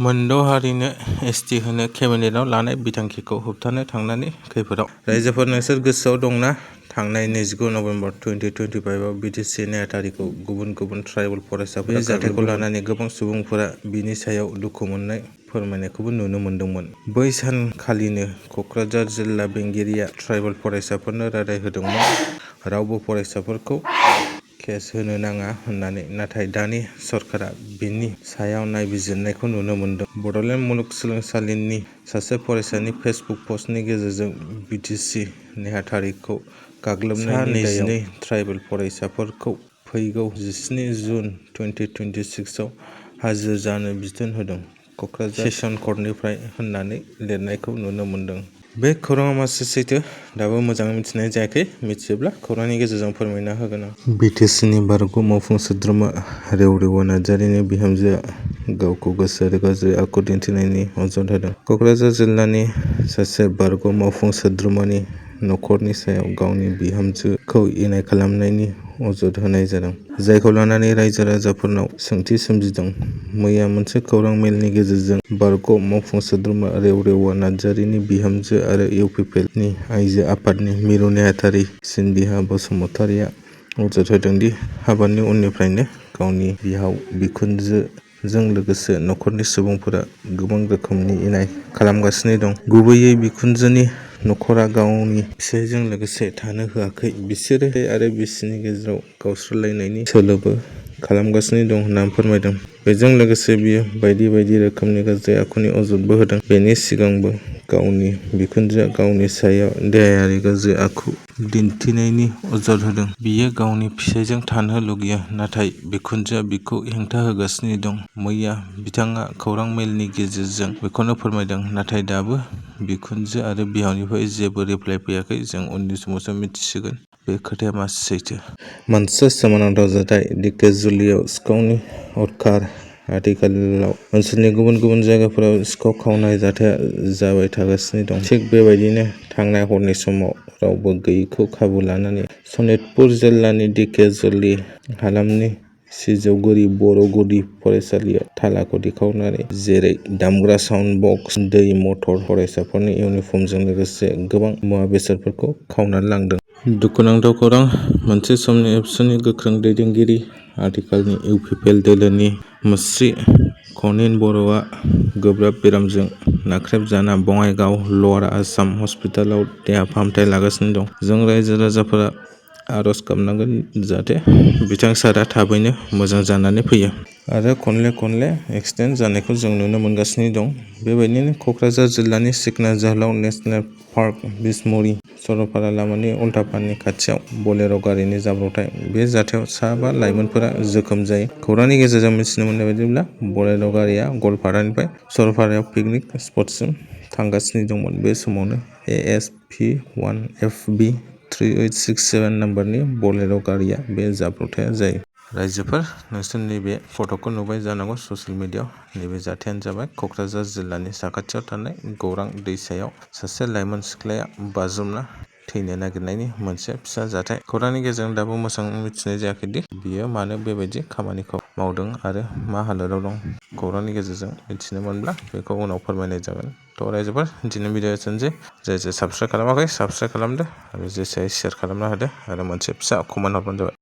मोनद' हारिनो एसटि होनो केबिनेटआव लानाय बिथांखिखौ होबथानो थांनानै खैफोदाव। रायजोफोर नोंसोर गोसोआव दंना थांनाय 29 नभेम्बर 2025 आव बिटिसि नेहाथारिखौ गुबुन ट्राइबेल फरायसाफोरा बे जाथायखौ लानानै गोबां सुबुंफोरा बिनि सायाव दुखु मोननाय फोरमायनायखौबो नुनो मोन्दोंमोन। बै सानखालिनो कक्राझार जिल्ला बेंगिरिया ट्राइबेल फरायसाफोरनो रादाय होदोंमोन रावबो फरायसाफोरखौ केस होनो नाङा होननानै, नाथाय दानि सरकारा बिनि सायाव नायबिजिरनायखौ नुनो मोन्दों। बड'लेण्ड मुलुगसोलोंसालिनि सासे फरायसानि फेसबुक पस्टनि गेजेरजों बिटिसि नेहाथारिखौ गाग्लोबनायनि दायाव सा 22 ट्राइबेल फरायसाफोरखौ फैगौ 17 जुन 2026 आव हाजिर जानो बिथोन होदों कक्राझार सेसन कर्टनिफ्राय होननानै लिरनायखौ नुनो मोन्दों। बे खौराङा मासे सैथो? दाबो मोजाङै मिथिनाय जायाखै। मिथियोब्ला खौरांनि गेजेरजों फोरमायना होगोन आं। बिटिसिनि बारग' मावफुं सोद्रोमा रेवरेवा नार्जारिनि बिहामजोआ गावखौ गोसोआरि गाज्रि आखु दिन्थिनायनि अजद होदों। कक्राझार जिल्लानि सासे बारग' मावफुं सोद्रोमानि नखरनि सायाव गावनि बिहामजोखौ इनाय खालामनायनि अजद होनाय जादों, जायखौ लानानै रायजो राजाफोरनाव सोंथि सोमजिदों। मैया मोनसे खौरां मेलनि गेजेरजों बारग' मावफुं सोद्रोमा रेवरेवा नार्जारिनि बिहामजो आरो इउपिपिएलनि आइजो आफादनि मिरु नेहाथारि सिनबिहा बसुमतारिया अजद होदों दि हाबानि उननिफ्रायनो गावनि बिहाव बिखुनजोजों लोगोसे नखरनि सुबुंफोरा गोबां रोखोमनि इनाय खालामगासिनो दं। गुबैयै बिखुनजोनि नखरा गावनि फिसायजों लोगोसे थानो होआखै। बिसोरो आरो बिसिनि गेजेराव गावस्रालायनायनि सोलोबो खालामगासिनो दं होनना फोरमायदों। बेजों लोगोसे बियो बायदि रोखोमनि गाज्रि आखुनि अजदबो होदों। बेनि सिगांबो गावनि बिखुनजोआ गावनि सायाव देहायारि गाज्रि आखु दिन्थिनायनि अजद होदों। बियो गावनि फिसायजों थानो लुगैयो, नाथाय बिखुनजोआ बिखौ हेंथा होगासिनो दं। मैया बिथाङा खौरां मेलनि गेजेरजों बेखौनो फोरमायदों। नाथाय दाबो बिखुनजो आरो बिहावनिफ्राय जेबो रिप्लाइ फैयाखै। जों उननि समावसो मिथिसिगोन बे खोथाया मा सैथो। मोनसे सोमोनांथाव जाथाय धेकियाजुलियाव सिखावनि उदखार। आथिखालाव ओनसोलनि गुबुन जायगाफोराव सिखाव खावनाय जाथाया जाबाय थागासिनो दं। थिग बेबायदिनो थांनाय हरनि समाव रावबो गैयैखौ खाबु लानानै सनितपुर जिल्लानि धेकियाजुलि हालामनि सिजौगुरि बर' गुदि फरायसालियाव तालाखौ दिखावनानै जेरै दामग्रा साउन्ड बक्स, दै मटर, फरायसाफोरनि इउनिफर्मजों लोगोसे गोबां मुवा बेसादफोरखौ खावनानै लांदों। दुखुनांथाव खौरां। मोनसे समनि एबसुनि गोख्रों दैदेनगिरि, आथिखालनि इउपिपिएल दोलोनि मुस्रि खनिन बर'आ गोब्राब बेरामजों नाख्रेबजाना बङाइगाव लवार आसाम हस्पिटालाव देहा फाहामथाय लागासिनो दं। जों रायजो राजाफोरा आर'ज गाबनांगोन जाहाथे बिथां सारा थाबैनो मोजां जानानै फैयो। आरो खनले एक्सिडेन्ट जानायखौ जों नुनो मोनगासिनो दं। बेबायदिनो कक्राझार जिल्लानि सिखना जोहोलाव नेसनेल पार्क बिसमुरि सरलपारा लामानि उल्थापानि खाथियाव बलेर' गारिनि जाब्रबथाय। बे जाथायाव सा 5 लाइमोनफोरा जोखोम जायो। खौरांनि गेजेरजों मिथिनो मोननाय बायदिब्ला बलेर' गारिया गलपारानिफ्राय सरलपारायाव पिकनिक स्पटसिम थांगासिनो दंमोन। बे समावनो ASP1FB 3867 नम्बरनि बलेर' गारिया बे जाब्रबथाया जायो। रायजोफोर, नोंसोर नैबे फट'खौ नुबाय जानांगौ ससियेल मिडियाआव। नैबे जाथायानो जाबाय कक्राझार जिल्लानि साखाथियाव थानाय गौरां दैसायाव सासे लाइमोन सिख्लाया बाज्रुमना थैनो नागिरनायनि मोनसे फिसा जाथाय। खौरांनि गेजेरजों दाबो मोजाङै मिथिनाय जायाखैदि बियो मानो बेबायदि खामानिखौ मावदों आरो मा हालोदाव दं। खौरांनि गेजेरजों मिथिनो मोनब्ला बेखौ उनाव फोरमायनाय जागोन। थ' रायजोफोर, दिनै भिडिअ एसेनोसै। जाय साबस्क्राइब खालामाखै साबस्क्राइब खालामदो आरो जेसे हायो शेयार खालामना होदो आरो मोनसे फिसा कमेन्ट हरबानो जाबाय।